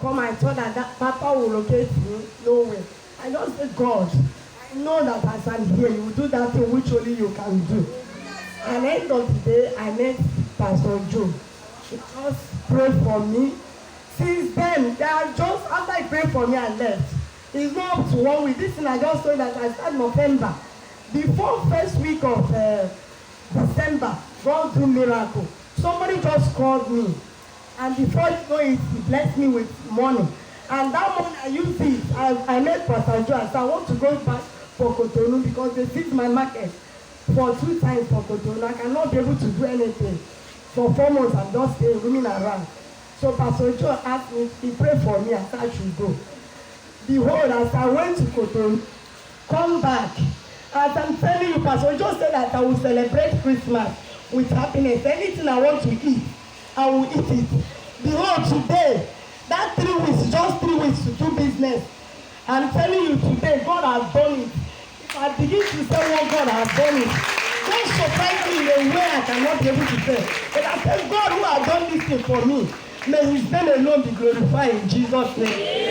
come, I thought that Papa will locate me. No way. I just said, God, I know that as I'm here, you will do that thing which only you can do. And at the end of the day, I met Pastor Joe. She just prayed for me. Since then, they are just, after I prayed for me, I left. It's not up to 1 week. This thing I just told that I start November. Before first week of December, God do miracle. Somebody just called me. And before you know it, he blessed me with money. And that money I used it. I met Pastor Joe and said, I want to go back for Cotonou because they seized my market for 2 times for Cotonou. I cannot be able to do anything. For 4 months, I'm just staying, roaming around. So Pastor Joe asked me, he prayed for me, I said I should go. Behold, as I went to Cotonou, come back. As I'm telling you, Pastor Joe said that I will celebrate Christmas with happiness. Anything I want to eat, I will eat it. Behold, today, that 3 weeks, just 3 weeks to do business. I'm telling you today, God has done it. If I begin to say what God has done it, God surprised me in a way I cannot be able to say. But I said, God who has done this thing for me, may his name alone be glorified in Jesus' name.